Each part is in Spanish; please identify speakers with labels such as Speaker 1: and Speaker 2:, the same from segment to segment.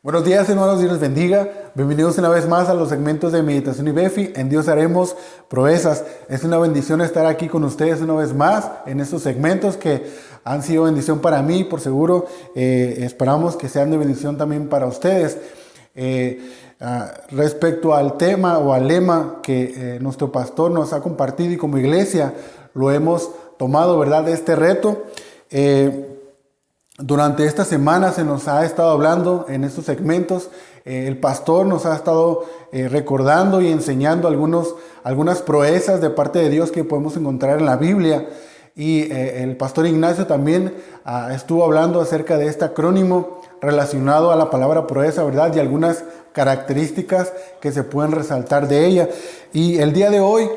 Speaker 1: Buenos días, hermanos, Dios les bendiga. Bienvenidos una vez más a los segmentos de Meditación y Befi. En Dios haremos proezas. Es una bendición estar aquí con ustedes una vez más en estos segmentos que han sido bendición para mí. Por seguro, esperamos que sean de bendición también para ustedes. Respecto al tema o al lema que nuestro pastor nos ha compartido y como iglesia lo hemos tomado, ¿verdad?, de este reto. Durante esta semana se nos ha estado hablando en estos segmentos, el pastor nos ha estado recordando y enseñando algunas proezas de parte de Dios que podemos encontrar en la Biblia. Y el pastor Ignacio también estuvo hablando acerca de este acrónimo relacionado a la palabra proeza, ¿verdad? Y algunas características que se pueden resaltar de ella. Y el día de hoy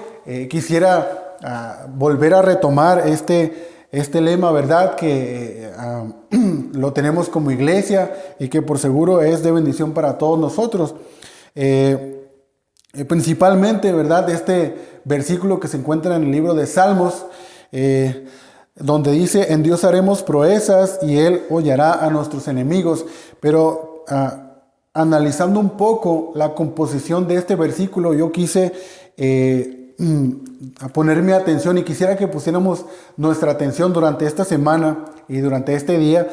Speaker 1: quisiera volver a retomar este lema, ¿verdad? Que lo tenemos como iglesia y que por seguro es de bendición para todos nosotros. Principalmente, ¿verdad? Este versículo que se encuentra en el libro de Salmos, donde dice: en Dios haremos proezas y Él hollará a nuestros enemigos. Pero analizando un poco la composición de este versículo, yo quise a ponerme atención y quisiera que pusiéramos nuestra atención durante esta semana y durante este día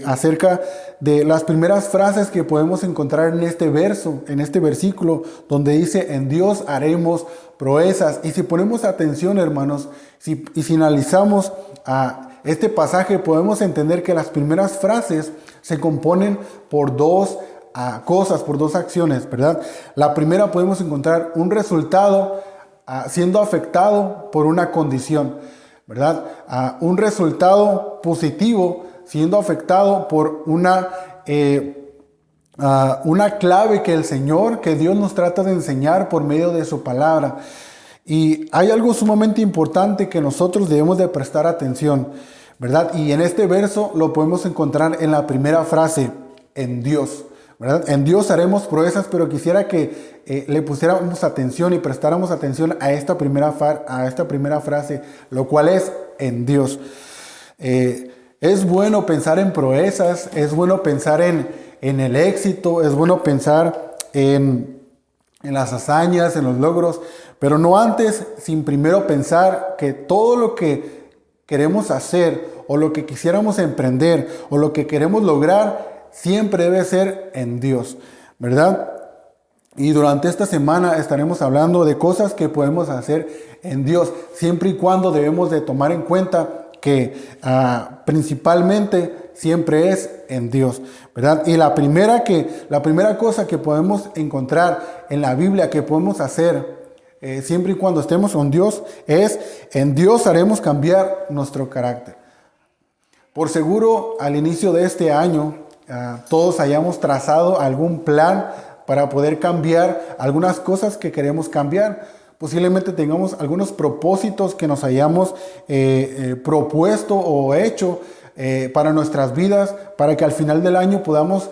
Speaker 1: acerca de las primeras frases que podemos encontrar en este verso, en este versículo, donde dice: en Dios haremos proezas. Y si ponemos atención, hermanos, y si analizamos este pasaje, podemos entender que las primeras frases se componen por dos cosas, por dos acciones, ¿verdad? La primera, podemos encontrar un resultado siendo afectado por una condición, ¿verdad? Un resultado positivo siendo afectado por una clave que que Dios nos trata de enseñar por medio de su palabra. Y hay algo sumamente importante que nosotros debemos de prestar atención, ¿verdad? Y en este verso lo podemos encontrar en la primera frase: en Dios, ¿verdad? En Dios haremos proezas, pero quisiera que le pusiéramos atención y prestáramos atención a esta primera frase, lo cual es: en Dios. Es bueno pensar en proezas, es bueno pensar en el éxito, es bueno pensar en las hazañas, en los logros, pero no antes sin primero pensar que todo lo que queremos hacer o lo que quisiéramos emprender o lo que queremos lograr siempre debe ser en Dios, ¿verdad? Y durante esta semana estaremos hablando de cosas que podemos hacer en Dios, siempre y cuando debemos de tomar en cuenta que principalmente siempre es en Dios, ¿verdad? Y la primera cosa que podemos encontrar en la Biblia que podemos hacer siempre y cuando estemos con Dios es: en Dios haremos cambiar nuestro carácter. Por seguro, al inicio de este año, todos hayamos trazado algún plan para poder cambiar algunas cosas que queremos cambiar. Posiblemente tengamos algunos propósitos que nos hayamos propuesto o hecho para nuestras vidas, para que al final del año podamos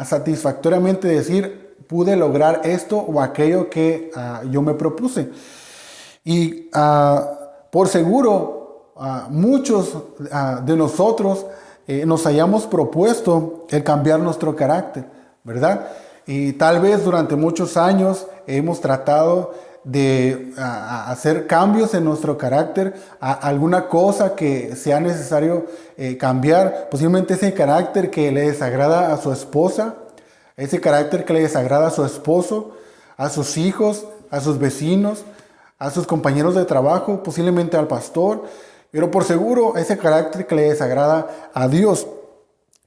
Speaker 1: satisfactoriamente decir: pude lograr esto o aquello que yo me propuse. Y por seguro, muchos de nosotros nos hayamos propuesto el cambiar nuestro carácter, ¿verdad? Y tal vez durante muchos años hemos tratado de hacer cambios en nuestro carácter, alguna cosa que sea necesario cambiar, posiblemente ese carácter que le desagrada a su esposa, ese carácter que le desagrada a su esposo, a sus hijos, a sus vecinos, a sus compañeros de trabajo, posiblemente al pastor, pero por seguro ese carácter que le desagrada a Dios,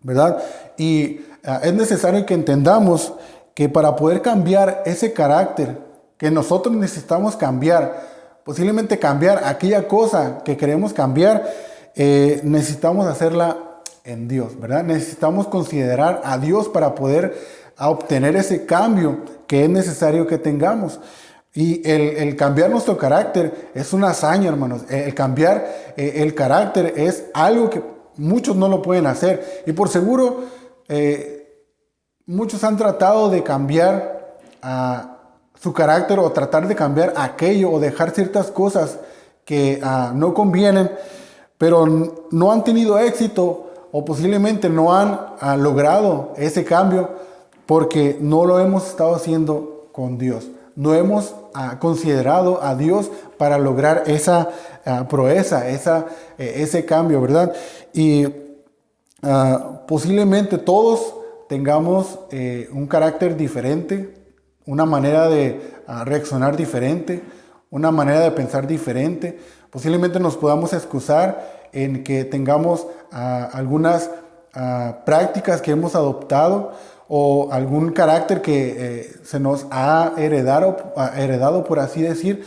Speaker 1: ¿verdad? Y es necesario que entendamos que para poder cambiar ese carácter que nosotros necesitamos cambiar, posiblemente cambiar aquella cosa que queremos cambiar, necesitamos hacerla en Dios, ¿verdad? Necesitamos considerar a Dios para poder obtener ese cambio que es necesario que tengamos. Y el cambiar nuestro carácter es una hazaña, hermanos. El cambiar el carácter es algo que muchos no lo pueden hacer. Y por seguro, muchos han tratado de cambiar su carácter o tratar de cambiar aquello o dejar ciertas cosas que no convienen, pero no han tenido éxito o posiblemente no han logrado ese cambio porque no lo hemos estado haciendo con Dios. No hemos considerado a Dios para lograr esa proeza, ese cambio, ¿verdad? Y posiblemente todos tengamos un carácter diferente, una manera de reaccionar diferente, una manera de pensar diferente. Posiblemente nos podamos excusar en que tengamos algunas prácticas que hemos adoptado o algún carácter que se nos ha heredado, por así decir.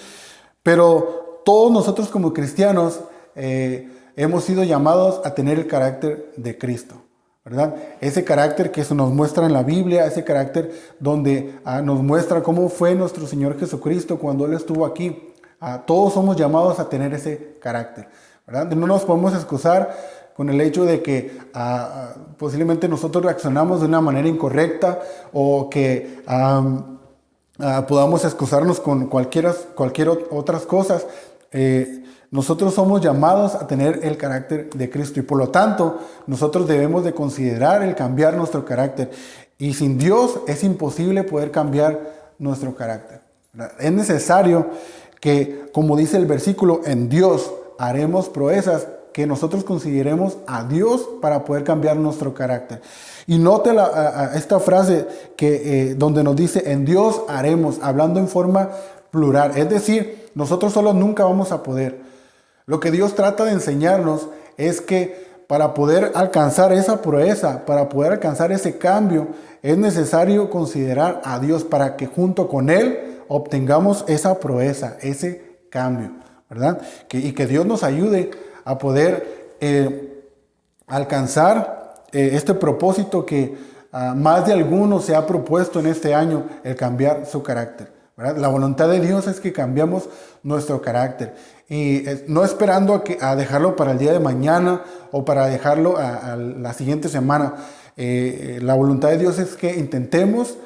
Speaker 1: Pero todos nosotros como cristianos hemos sido llamados a tener el carácter de Cristo, ¿verdad? Ese carácter que se nos muestra en la Biblia, ese carácter donde nos muestra cómo fue nuestro Señor Jesucristo cuando Él estuvo aquí. Todos somos llamados a tener ese carácter, ¿verdad? No nos podemos excusar con el hecho de que posiblemente nosotros reaccionamos de una manera incorrecta o que podamos excusarnos con cualquier otras cosas. Nosotros somos llamados a tener el carácter de Cristo y por lo tanto nosotros debemos de considerar el cambiar nuestro carácter. Y sin Dios es imposible poder cambiar nuestro carácter, ¿verdad? Es necesario que, como dice el versículo, en Dios haremos proezas, que nosotros consideremos a Dios para poder cambiar nuestro carácter. Y note esta frase donde nos dice, en Dios haremos, hablando en forma plural. Es decir, nosotros solos nunca vamos a poder. Lo que Dios trata de enseñarnos es que para poder alcanzar esa proeza, para poder alcanzar ese cambio, es necesario considerar a Dios para que junto con Él obtengamos esa proeza, ese cambio, ¿verdad? Y que Dios nos ayude a poder alcanzar este propósito que más de alguno se ha propuesto en este año, el cambiar su carácter, ¿verdad? La voluntad de Dios es que cambiamos nuestro carácter y no esperando a dejarlo para el día de mañana o para dejarlo a la siguiente semana. La voluntad de Dios es que intentemos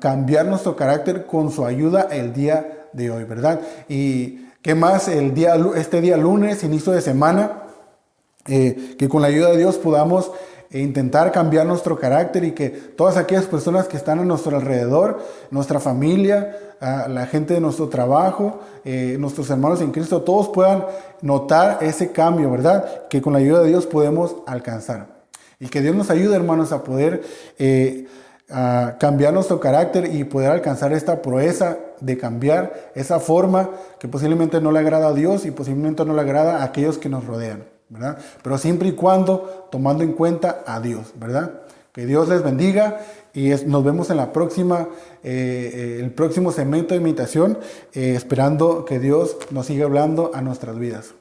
Speaker 1: cambiar nuestro carácter con su ayuda el día de hoy, ¿verdad? Y ¿qué más este día lunes, inicio de semana? Que con la ayuda de Dios podamos intentar cambiar nuestro carácter y que todas aquellas personas que están a nuestro alrededor, nuestra familia, la gente de nuestro trabajo, nuestros hermanos en Cristo, todos puedan notar ese cambio, ¿verdad? Que con la ayuda de Dios podemos alcanzar. Y que Dios nos ayude, hermanos, a poder a cambiar nuestro carácter y poder alcanzar esta proeza de cambiar esa forma que posiblemente no le agrada a Dios y posiblemente no le agrada a aquellos que nos rodean, ¿verdad? Pero siempre y cuando tomando en cuenta a Dios, ¿verdad? Que Dios les bendiga y nos vemos en la próxima, el próximo segmento de meditación, esperando que Dios nos siga hablando a nuestras vidas.